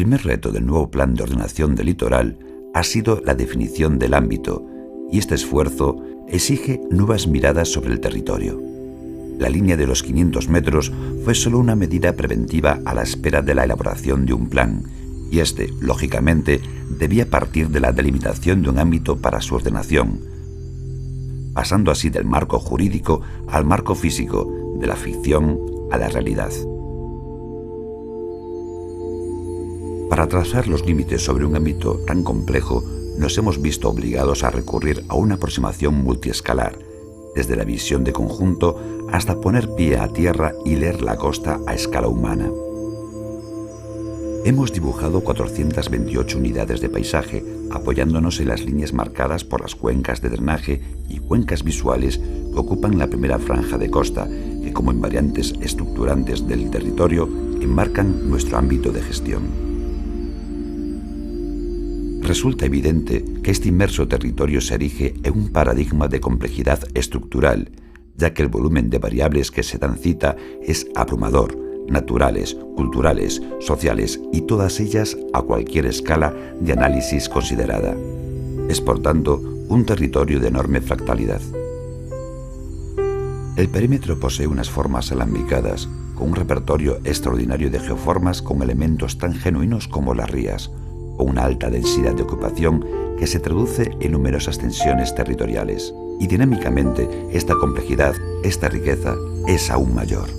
El primer reto del nuevo Plan de Ordenación del Litoral ha sido la definición del ámbito, y este esfuerzo exige nuevas miradas sobre el territorio. La línea de los 500 metros fue solo una medida preventiva a la espera de la elaboración de un plan, y este, lógicamente, debía partir de la delimitación de un ámbito para su ordenación, pasando así del marco jurídico al marco físico, de la ficción a la realidad. Para trazar los límites sobre un ámbito tan complejo, nos hemos visto obligados a recurrir a una aproximación multiescalar, desde la visión de conjunto hasta poner pie a tierra y leer la costa a escala humana. Hemos dibujado 428 unidades de paisaje, apoyándonos en las líneas marcadas por las cuencas de drenaje y cuencas visuales que ocupan la primera franja de costa, que como invariantes estructurantes del territorio enmarcan nuestro ámbito de gestión. Resulta evidente que este inmerso territorio se erige en un paradigma de complejidad estructural, ya que el volumen de variables que se dan cita es abrumador, naturales, culturales, sociales y todas ellas a cualquier escala de análisis considerada. Es, por tanto, un territorio de enorme fractalidad. El perímetro posee unas formas alambicadas, con un repertorio extraordinario de geoformas con elementos tan genuinos como las rías, con una alta densidad de ocupación que se traduce en numerosas tensiones territoriales. Y dinámicamente, esta complejidad, esta riqueza, es aún mayor.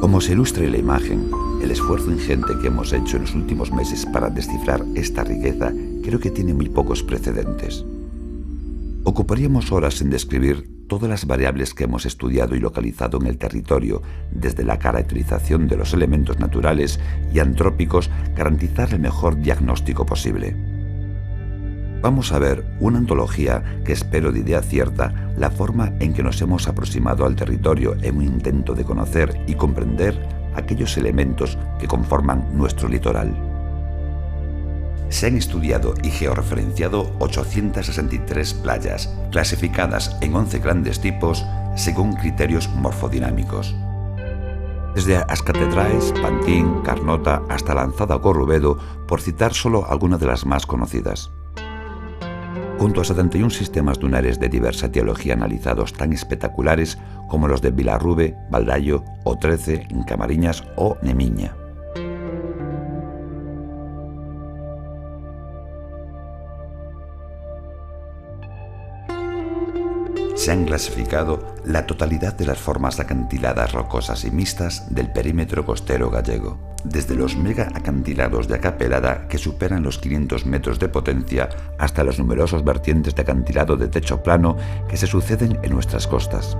Como se ilustra en la imagen, el esfuerzo ingente que hemos hecho en los últimos meses para descifrar esta riqueza creo que tiene muy pocos precedentes. Ocuparíamos horas en describir todas las variables que hemos estudiado y localizado en el territorio, desde la caracterización de los elementos naturales y antrópicos, garantizar el mejor diagnóstico posible. Vamos a ver una antología que espero de idea cierta la forma en que nos hemos aproximado al territorio en un intento de conocer y comprender aquellos elementos que conforman nuestro litoral. Se han estudiado y georreferenciado 863 playas, clasificadas en 11 grandes tipos según criterios morfodinámicos. Desde As Catedraes, Pantín, Carnota hasta Lanzada o Corrubedo, por citar solo algunas de las más conocidas. Junto a 71 sistemas dunares de diversa etiología analizados tan espectaculares como los de Vilarrube, Baldayo, O13, Camariñas o Nemiña. Se han clasificado la totalidad de las formas acantiladas rocosas y mixtas del perímetro costero gallego, desde los mega acantilados de acapelada que superan los 500 metros de potencia hasta los numerosos vertientes de acantilado de techo plano que se suceden en nuestras costas.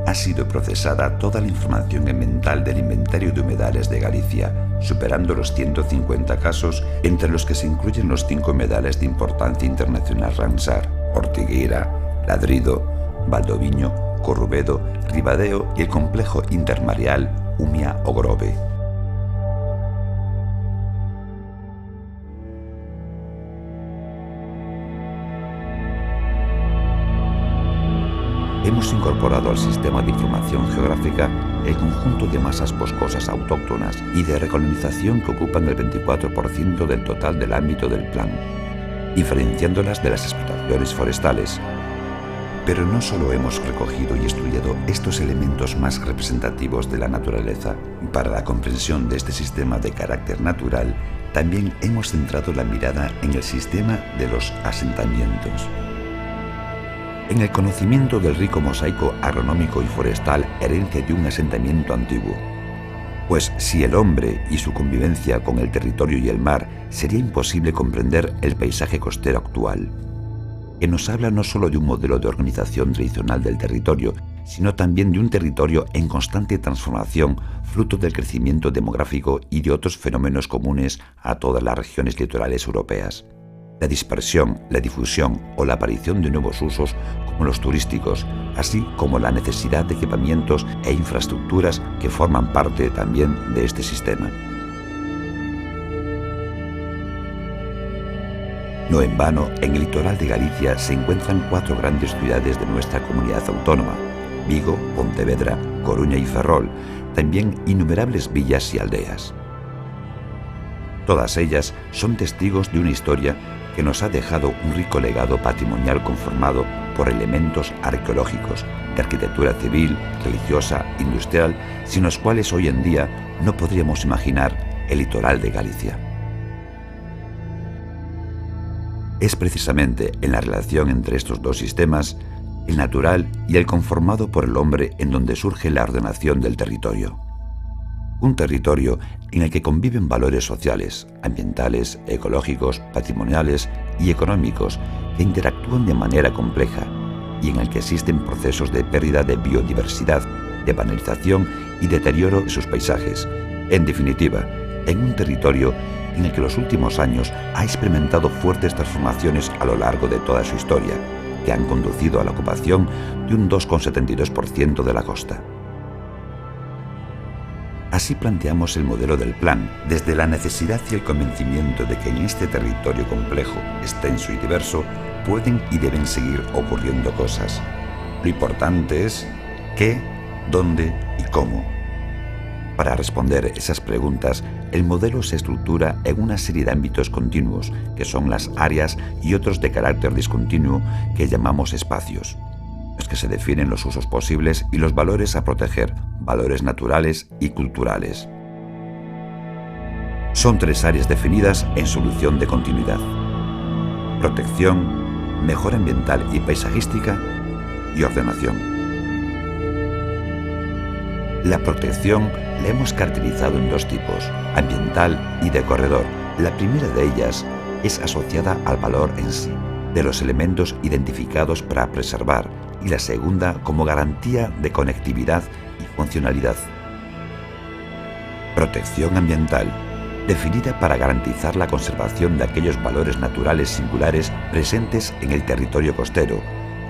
Ha sido procesada toda la información ambiental del inventario de humedales de Galicia, superando los 150 casos, entre los que se incluyen los 5 humedales de importancia internacional Ramsar, Ortigueira, Ladrido, Valdoviño, Corrubedo, Ribadeo y el complejo intermareal Umia o Grove. Hemos incorporado al sistema de información geográfica el conjunto de masas boscosas autóctonas y de recolonización que ocupan el 24% del total del ámbito del plan, diferenciándolas de las explotaciones forestales. Pero no solo hemos recogido y estudiado estos elementos más representativos de la naturaleza. Para la comprensión de este sistema de carácter natural, también hemos centrado la mirada en el sistema de los asentamientos. En el conocimiento del rico mosaico agronómico y forestal, herencia de un asentamiento antiguo. Pues si el hombre y su convivencia con el territorio y el mar, sería imposible comprender el paisaje costero actual, que nos habla no solo de un modelo de organización tradicional del territorio, sino también de un territorio en constante transformación, fruto del crecimiento demográfico y de otros fenómenos comunes a todas las regiones litorales europeas. La dispersión, la difusión o la aparición de nuevos usos como los turísticos, así como la necesidad de equipamientos e infraestructuras que forman parte también de este sistema. No en vano, en el litoral de Galicia se encuentran 4 grandes ciudades de nuestra comunidad autónoma: Vigo, Pontevedra, Coruña y Ferrol, también innumerables villas y aldeas. Todas ellas son testigos de una historia que nos ha dejado un rico legado patrimonial conformado por elementos arqueológicos, de arquitectura civil, religiosa, industrial, sin los cuales hoy en día no podríamos imaginar el litoral de Galicia. Es precisamente en la relación entre estos dos sistemas, el natural y el conformado por el hombre, en donde surge la ordenación del territorio. Un territorio en el que conviven valores sociales, ambientales, ecológicos, patrimoniales y económicos que interactúan de manera compleja y en el que existen procesos de pérdida de biodiversidad, de banalización y deterioro de sus paisajes. En definitiva, en un territorio en el que los últimos años ha experimentado fuertes transformaciones a lo largo de toda su historia, que han conducido a la ocupación de un 2,72% de la costa. Así planteamos el modelo del plan, desde la necesidad y el convencimiento de que en este territorio complejo, extenso y diverso, pueden y deben seguir ocurriendo cosas. Lo importante es qué, dónde y cómo. Para responder esas preguntas, el modelo se estructura en una serie de ámbitos continuos, que son las áreas y otros de carácter discontinuo que llamamos espacios. Es que se definen los usos posibles y los valores a proteger, valores naturales y culturales. Son 3 áreas definidas en solución de continuidad: protección, mejora ambiental y paisajística y ordenación. La protección la hemos caracterizado en 2 tipos: ambiental y de corredor. La primera de ellas es asociada al valor en sí, de los elementos identificados para preservar, y la segunda como garantía de conectividad y funcionalidad. Protección ambiental, definida para garantizar la conservación de aquellos valores naturales singulares presentes en el territorio costero.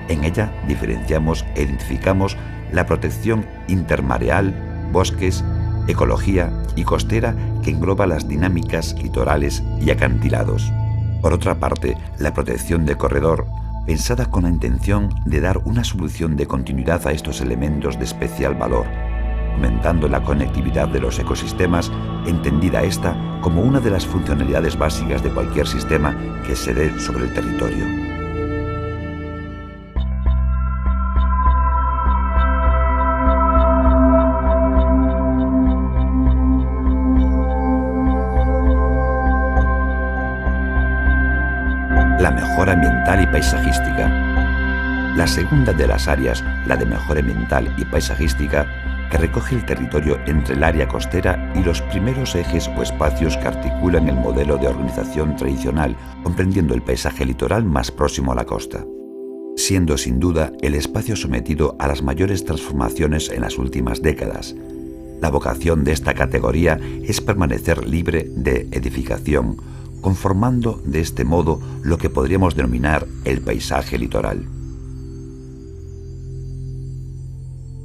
En ella diferenciamos e identificamos la protección intermareal, bosques, ecología y costera, que engloba las dinámicas litorales y acantilados. Por otra parte, la protección de corredor, pensada con la intención de dar una solución de continuidad a estos elementos de especial valor, aumentando la conectividad de los ecosistemas, entendida esta como una de las funcionalidades básicas de cualquier sistema que se dé sobre el territorio. La mejora ambiental y paisajística. La segunda de las áreas, la de mejora ambiental y paisajística, que recoge el territorio entre el área costera y los primeros ejes o espacios que articulan el modelo de organización tradicional, comprendiendo el paisaje litoral más próximo a la costa, siendo sin duda el espacio sometido a las mayores transformaciones en las últimas décadas. La vocación de esta categoría es permanecer libre de edificación, conformando de este modo lo que podríamos denominar el paisaje litoral.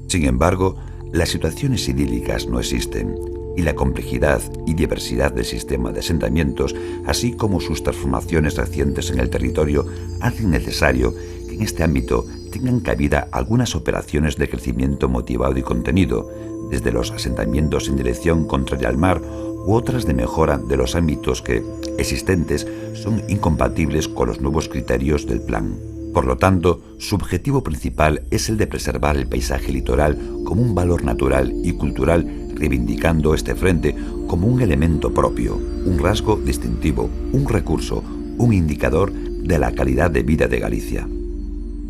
Sin embargo, las situaciones idílicas no existen, y la complejidad y diversidad del sistema de asentamientos, así como sus transformaciones recientes en el territorio, hacen necesario que en este ámbito tengan cabida algunas operaciones de crecimiento motivado y contenido, desde los asentamientos en dirección contraria al mar u otras de mejora de los ámbitos que, existentes, son incompatibles con los nuevos criterios del plan. Por lo tanto, su objetivo principal es el de preservar el paisaje litoral como un valor natural y cultural, reivindicando este frente como un elemento propio, un rasgo distintivo, un recurso, un indicador de la calidad de vida de Galicia.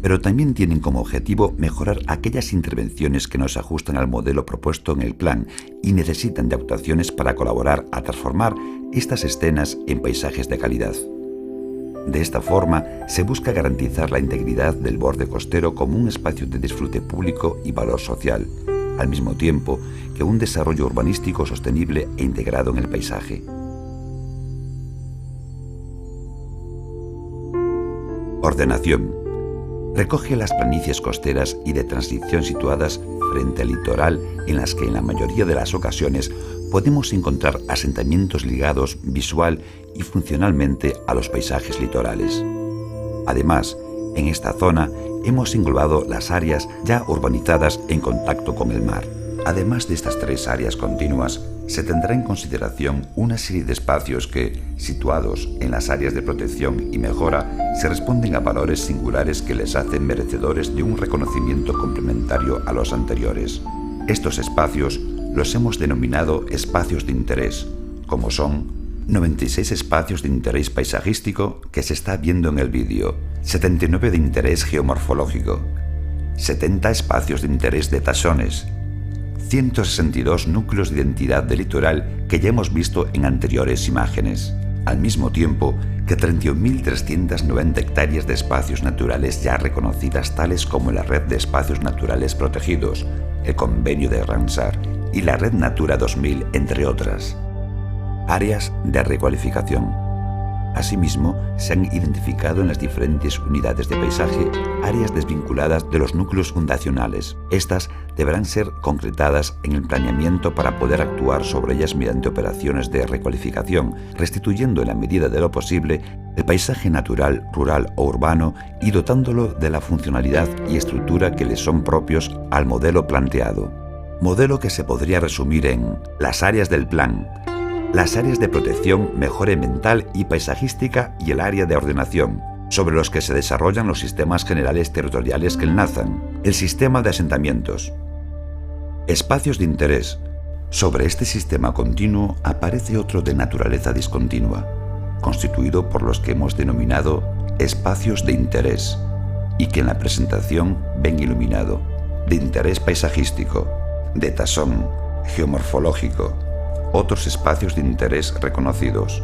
Pero también tienen como objetivo mejorar aquellas intervenciones que no se ajustan al modelo propuesto en el plan y necesitan de actuaciones para colaborar a transformar estas escenas en paisajes de calidad. De esta forma, se busca garantizar la integridad del borde costero como un espacio de disfrute público y valor social, al mismo tiempo que un desarrollo urbanístico sostenible e integrado en el paisaje. Ordenación. Recoge las planicies costeras y de transición situadas frente al litoral, en las que en la mayoría de las ocasiones podemos encontrar asentamientos ligados visual y funcionalmente a los paisajes litorales. Además, en esta zona hemos englobado las áreas ya urbanizadas en contacto con el mar. Además de estas tres áreas continuas, se tendrá en consideración una serie de espacios que, situados en las áreas de protección y mejora, se responden a valores singulares que les hacen merecedores de un reconocimiento complementario a los anteriores. Estos espacios los hemos denominado espacios de interés, como son 96 espacios de interés paisajístico que se está viendo en el vídeo, 79 de interés geomorfológico, 70 espacios de interés de taxones, 162 núcleos de identidad del litoral que ya hemos visto en anteriores imágenes, al mismo tiempo que 31.390 hectáreas de espacios naturales ya reconocidas, tales como la Red de Espacios Naturales Protegidos, el Convenio de Ramsar y la Red Natura 2000, entre otras. Áreas de recualificación. Asimismo, se han identificado en las diferentes unidades de paisaje áreas desvinculadas de los núcleos fundacionales. Estas deberán ser concretadas en el planeamiento para poder actuar sobre ellas mediante operaciones de recualificación, restituyendo en la medida de lo posible el paisaje natural, rural o urbano y dotándolo de la funcionalidad y estructura que les son propios al modelo planteado. Modelo que se podría resumir en las áreas del plan, las áreas de protección, mejora ambiental y paisajística y el área de ordenación, sobre los que se desarrollan los sistemas generales territoriales que enlazan, el sistema de asentamientos. Espacios de interés. Sobre este sistema continuo aparece otro de naturaleza discontinua, constituido por los que hemos denominado espacios de interés, y que en la presentación ven iluminado, de interés paisajístico, de taxón, geomorfológico, otros espacios de interés reconocidos.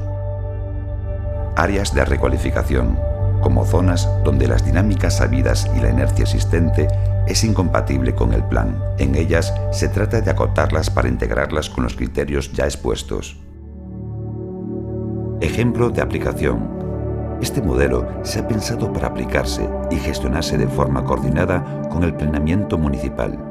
Áreas de recualificación, como zonas donde las dinámicas habidas y la inercia existente es incompatible con el plan. En ellas se trata de acotarlas para integrarlas con los criterios ya expuestos. Ejemplo de aplicación. Este modelo se ha pensado para aplicarse y gestionarse de forma coordinada con el planeamiento municipal.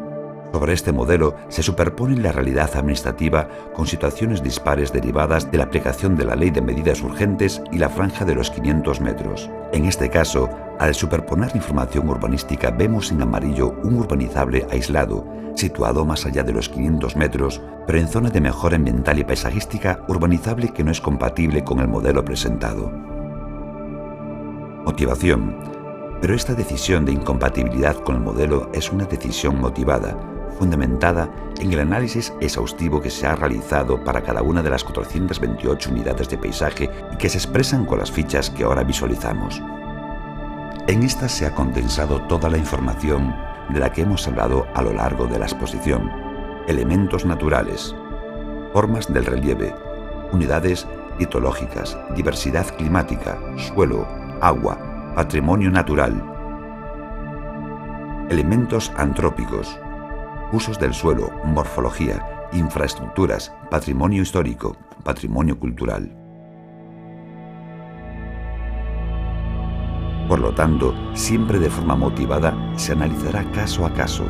Sobre este modelo se superpone la realidad administrativa con situaciones dispares derivadas de la aplicación de la Ley de Medidas Urgentes y la franja de los 500 metros. En este caso, al superponer la información urbanística vemos en amarillo un urbanizable aislado, situado más allá de los 500 metros, pero en zona de mejora ambiental y paisajística urbanizable que no es compatible con el modelo presentado. Motivación. Pero esta decisión de incompatibilidad con el modelo es una decisión motivada, fundamentada en el análisis exhaustivo que se ha realizado para cada una de las 428 unidades de paisaje y que se expresan con las fichas que ahora visualizamos. En estas se ha condensado toda la información de la que hemos hablado a lo largo de la exposición: elementos naturales, formas del relieve, unidades litológicas, diversidad climática, suelo, agua, patrimonio natural, elementos antrópicos, usos del suelo, morfología, infraestructuras, patrimonio histórico, patrimonio cultural. Por lo tanto, siempre de forma motivada se analizará caso a caso,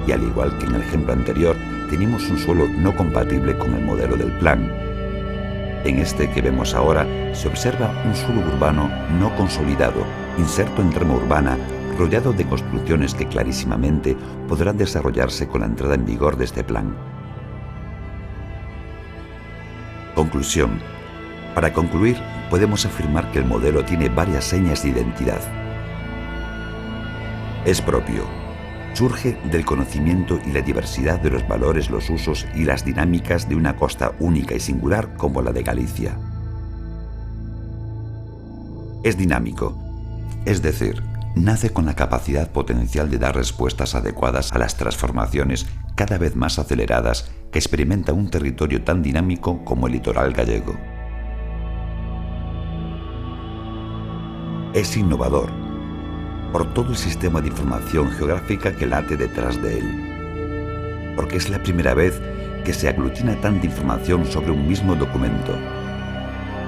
y al igual que en el ejemplo anterior, tenemos un suelo no compatible con el modelo del plan. En este que vemos ahora se observa un suelo urbano no consolidado, inserto en trama urbana, rodeado de construcciones que clarísimamente podrán desarrollarse con la entrada en vigor de este plan. Conclusión. Para concluir, podemos afirmar que el modelo tiene varias señas de identidad. Es propio. Surge del conocimiento y la diversidad de los valores, los usos y las dinámicas de una costa única y singular como la de Galicia. Es dinámico, es decir, nace con la capacidad potencial de dar respuestas adecuadas a las transformaciones cada vez más aceleradas que experimenta un territorio tan dinámico como el litoral gallego. Es innovador, por todo el sistema de información geográfica que late detrás de él, porque es la primera vez que se aglutina tanta información sobre un mismo documento.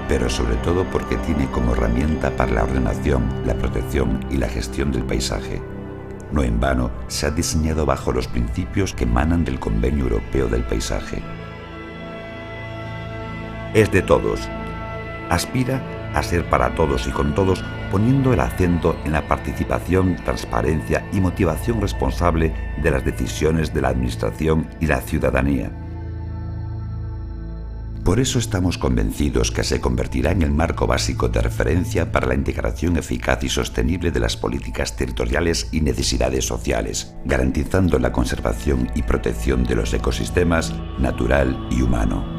pero sobre todo porque tiene como herramienta para la ordenación, la protección y la gestión del paisaje. No en vano se ha diseñado bajo los principios que emanan del Convenio Europeo del Paisaje. Es de todos. Aspira a ser para todos y con todos, poniendo el acento en la participación, transparencia y motivación responsable de las decisiones de la Administración y la ciudadanía. Por eso estamos convencidos que se convertirá en el marco básico de referencia para la integración eficaz y sostenible de las políticas territoriales y necesidades sociales, garantizando la conservación y protección de los ecosistemas natural y humano.